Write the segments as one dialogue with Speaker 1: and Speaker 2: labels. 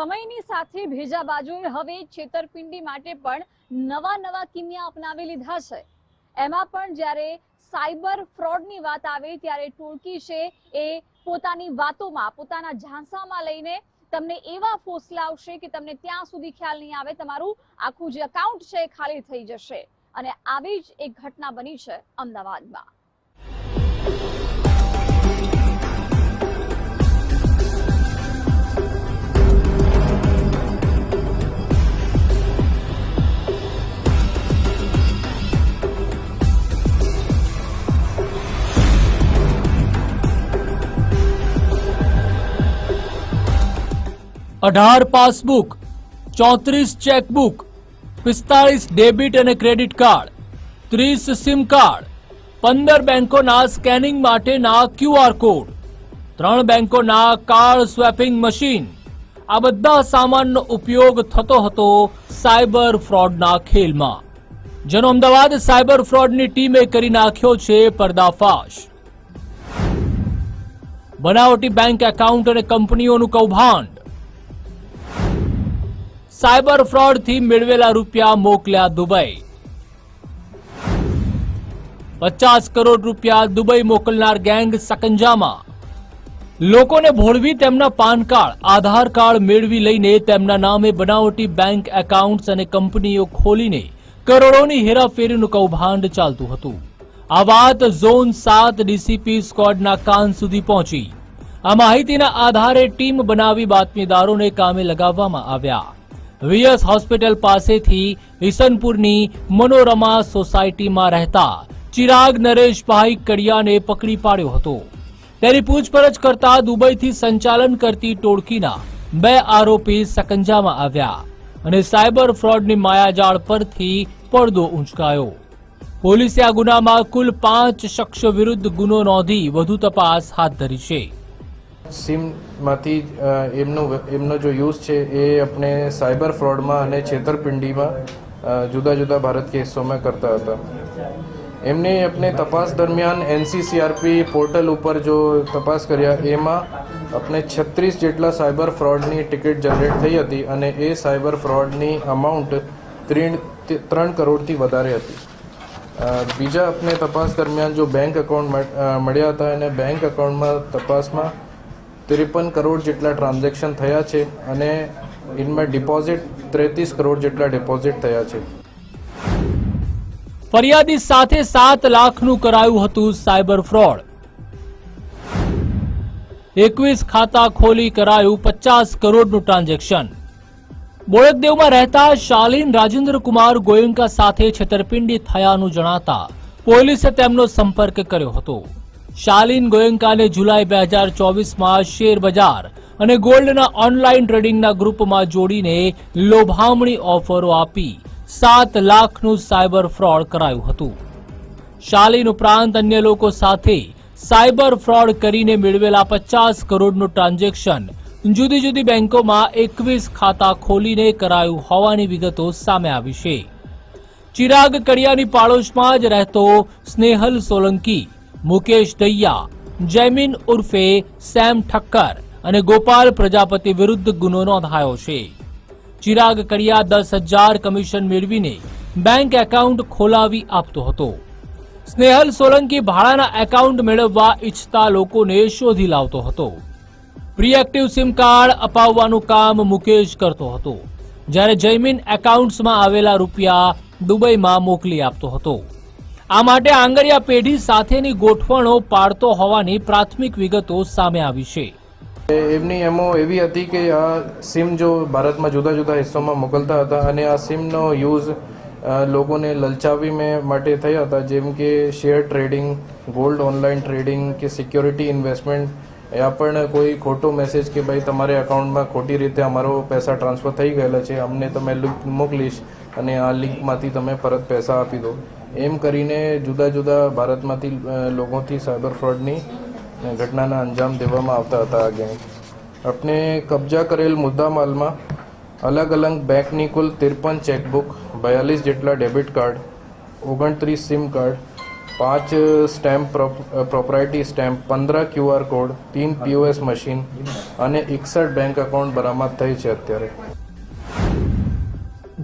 Speaker 1: સમયની સાથે ભેજાબાજોએ હવે છેતરપિંડી માટે પણ નવા કિમિયા અપનાવી લીધા છે। એમાં પણ જ્યારે સાયબર ફ્રોડની વાત આવે ત્યારે ટોળકી છે એ પોતાની વાતોમાં પોતાના ઝાંસામાં લઈને તમને એવા ફોસલાવશે કે તમને ત્યાં સુધી ખ્યાલ નહીં આવે, તમારું આખું જે એકાઉન્ટ છે એ ખાલી થઈ જશે। અને આવી જ એક ઘટના બની છે અમદાવાદમાં।
Speaker 2: 18 પાસબુક, 34 ચેકબુક, 45 ડેબિટ અને ક્રેડિટ કાર્ડ, 30 સિમ કાર્ડ, 15 બેંકોના સ્કેનિંગ માટેના QR કોડ, 3 બેંકોના કાર્ડ સ્વેપિંગ મશીન, આ બધા સામાનનો ઉપયોગ થતો હતો સાયબર ફ્રોડના ખેલમાં, જેનો અમદાવાદ સાયબર ફ્રોડની ટીમે કરી નાખ્યો છે પર્દાફાશ। બનાવટી બેંક એકાઉન્ટ અને કંપનીઓનું કૌભાંડ, સાયબર ફ્રોડથી મેળવેલા રૂપિયા મોકલ્યા દુબઈ, 50 કરોડ રૂપિયા દુબઈ મોકલનાર ગેંગ સકંજામાં, લોકોને ભોળવી તેમના પાન કાર્ડ, આધાર કાર્ડ મેળવી લઈને તેમના નામે બનાવટી બેંક એકાઉન્ટ્સ અને કંપનીઓ ખોલીને કરોડોની હેરાફેરીનું કૌભાંડ ચાલતું હતું। આ વાત ઝોન 7 ડીસીપી સ્ક્વોડના કાન સુધી પહોંચી। આ માહિતીના આધારે ટીમ બનાવી બાતમીદારોને કામે લગાવવામાં આવ્યા। વીએસ હોસ્પિટલ પાસેથી ઈસનપુરની મનોરમા સોસાયટીમાં રહેતા ચિરાગ નરેશભાઈ કડિયાને પકડી પાડ્યો હતો। તેની પૂછપરછ કરતા દુબઈથી સંચાલન કરતી ટોળકીના 2 આરોપી સકંજામાં આવ્યા અને સાયબર ફ્રોડની માયાજાળ પરથી પડદો ઊંચકાયો। પોલીસે આ ગુનામાં કુલ 5 શખ્સો વિરુદ્ધ ગુનો નોંધી વધુ તપાસ હાથ ધરી છે।
Speaker 3: સિમમાંથી એમનો જો યુઝ છે એ આપણે સાયબર ફ્રોડમાં અને છેતરપિંડીમાં જુદા જુદા ભારત કે હિસ્સોમાં કરતા હતા। એમને આપણે તપાસ દરમિયાન NCCRP પોર્ટલ ઉપર જો તપાસ કર્યા એમાં આપણે 36 જેટલા સાયબર ફ્રોડની ટિકિટ જનરેટ થઈ હતી અને એ સાયબર ફ્રોડની અમાઉન્ટ 3 કરોડથી વધારે હતી। બીજા આપણે તપાસ દરમિયાન જો બેંક એકાઉન્ટ મળ્યા હતા અને બેંક એકાઉન્ટમાં તપાસમાં 53 કરોડ જેટલા ટ્રાન્ઝેક્શન થયા છે અને ઇનમાં ડિપોઝિટ 33 કરોડ જેટલા ડિપોઝિટ થયા છે।
Speaker 2: ફરિયાદી સાથે 7 લાખનું કરાયું હતું સાયબર ફ્રોડ। 21 ખાતા ખોલી કરાયું 50 કરોડનું ટ્રાન્ઝેક્શન। બોળકદેવમાં રહેતા શાલીન રાજેન્દ્ર કુમાર ગોયંકા સાથે છેતરપિંડી થયાનું જણાતા પોલીસે તેમનો સંપર્ક કર્યો હતો। શાલીન ગોયંકાને જુલાઈ 2024માં શેર બજાર અને ગોલ્ડના ઓનલાઈન ટ્રેડિંગના ગ્રુપમાં જોડીને લોભામણી ઓફરો આપી 7 લાખનું સાયબર ફ્રોડ કરાયું હતું। શાલીન ઉપરાંત અન્ય લોકો સાથે સાયબર ફ્રોડ કરીને મેળવેલા 50 કરોડનું ટ્રાન્ઝેક્શન જુદી જુદી બેંકોમાં 21 ખાતા ખોલીને કરાયું હોવાની વિગતો સામે આવી છે। ચિરાગ કડિયાની પાડોશમાં જ રહેતો સ્નેહલ સોલંકી, મુકેશ દૈયા, જૈમિન ઉર્ફે સેમ ઠક્કર અને ગોપાલ પ્રજાપતિ વિરુદ્ધ ગુનો નોંધાયો છે। ચિરાગ કડિયા 10,000 કમિશન મેળવીને બેંક એકાઉન્ટ ખોલાવી આપતો હતો। સ્નેહલ સોલંકી ભાડાના એકાઉન્ટ મેળવવા ઈચ્છતા લોકોને શોધી લાવતો હતો। પ્રીએક્ટિવ સિમ કાર્ડ અપાવવાનું કામ મુકેશ કરતો હતો, જ્યારે જૈમિન એકાઉન્ટ્સમાં આવેલા રૂપિયા દુબઈમાં મોકલી આપતો હતો। આ માટે આંગળિયા પેઢી સાથેની ગોઠવણો પાડતો હોવાની પ્રાથમિક વિગતો સામે આવી છે।
Speaker 3: એમની એમો એવી હતી કે આ સિમ જો ભારતમાં જુદા જુદા હિસ્સોમાં મોકલતા હતા અને આ સિમનો યુઝ લોકોને લલચાવી માટે થયા હતા, જેમ કે share trading, gold online trading કે સિક્યોરિટી ઇન્વેસ્ટમેન્ટ। યા પણ કોઈ ખોટો મેસેજ કે ભાઈ તમારે એકાઉન્ટમાં ખોટી રીતે અમારો પૈસા ટ્રાન્સફર થઈ ગયેલા છે, અમને તમે લિંક મોકલીશ અને આ લિંકમાંથી તમે પરત પૈસા આપી દો, એમ કરીને જુદા જુદા ભારતમાંથી લોકોથી સાયબર ફ્રોડની ઘટનાના અંજામ દેવામાં આવતા હતા। આ ગેંગ આપણે કબજા કરેલ મુદ્દામાલમાં અલગ અલગ બેંકની કુલ 53 ચેકબુક, 42 જેટલા debit card, 29 SIM card, 5 stamp propriety stamp, 15 QR code, 3 POS machine અને 61 બેંક એકાઉન્ટ બરામદ થઈ છે અત્યારે.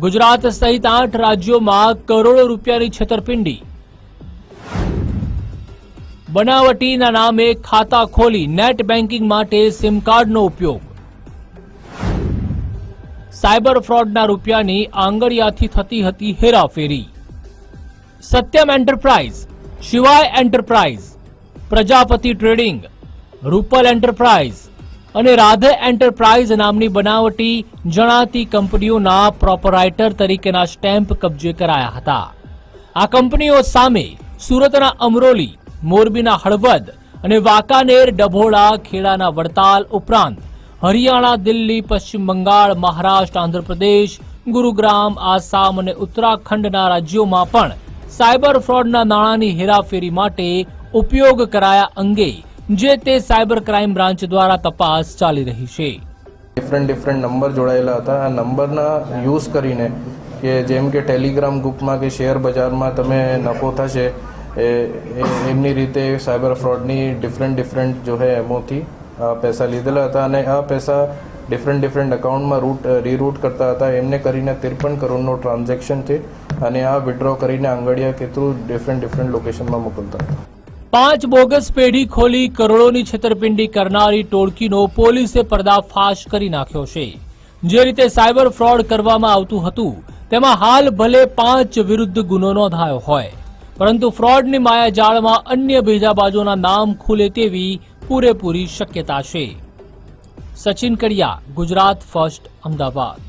Speaker 2: ગુજરાત સહિત 8 રાજ્યોમાં કરોડો રૂપિયાની છેતરપિંડી. બનાવટીના નામે ખાતા ખોલી નેટ બેન્કિંગ માટે સિમ કાર્ડનો ઉપયોગ. સાયબર ફ્રોડના રૂપિયાની આંગળિયાથી થતી હતી હેરાફેરી. સત્યમ એન્ટરપ્રાઇઝ, શિવાય enterprise, Prajapati trading, Rupal enterprise અને રાધે એન્ટરપ્રાઇઝ નામની બનાવટી જણાતી કંપનીઓના પ્રોપરાઇટર તરીકેના સ્ટેમ્પ કબજે કરાયા હતા. આ કંપનીઓ સામે સુરતના અમરોલી, મોરબીના હળવદ અને વાંકાનેર, ડભોળા, ખેડાના વડતાલ ઉપરાંત હરિયાણા, દિલ્હી, પશ્ચિમ બંગાળ, મહારાષ્ટ્ર, આંધ્રપ્રદેશ, ગુરુગ્રામ, આસામ અને ઉત્તરાખંડના રાજ્યોમાં પણ સાયબર ફ્રોડના નાણાંની હેરાફેરી માટે ઉપયોગ કરાયા અંગે જે તે સાયબર ક્રાઇમ બ્રાન્ચ દ્વારા તપાસ ચાલી રહી છે.
Speaker 3: ડિફરન્ટ નંબર જોડાયેલા હતા. આ નંબરના યુઝ કરીને કે જેમ કે ટેલિગ્રામ ગ્રુપમાં કે શેર બજારમાં તમે નફો થશે એમની રીતે સાયબર ફ્રોડની ડિફરન્ટ જો હે એમોથી પૈસા લીધેલા હતા અને આ પૈસા ડિફરન્ટ અકાઉન્ટમાં રીરૂટ કરતા હતા. એમને કરીને 53 કરોડનો ટ્રાન્ઝેક્શન છે અને આ વિડ્રો કરીને આંગળિયા કે થ્રુ ડિફરન્ટ લોકેશનમાં મોકલતા હતા.
Speaker 2: 5 બોગસ પેઢી ખોલી કરોડોની છેતરપિંડી કરનારી ટોળકીનો પોલીસે પર્દાફાશ કરી નાખ્યો છે. જે રીતે સાયબર ફ્રોડ કરવામાં આવતું હતું તેમાં હાલ ભલે 5 વિરુદ્ધ ગુનો નોંધાયો હોય, પરંતુ ફ્રોડની માયાજાળમાં અન્ય ભેજાબાજોના નામ ખુલે તેવી પૂરેપૂરી શક્યતા છે. સચિન કડિયા, ગુજરાત ફર્સ્ટ, અમદાવાદ.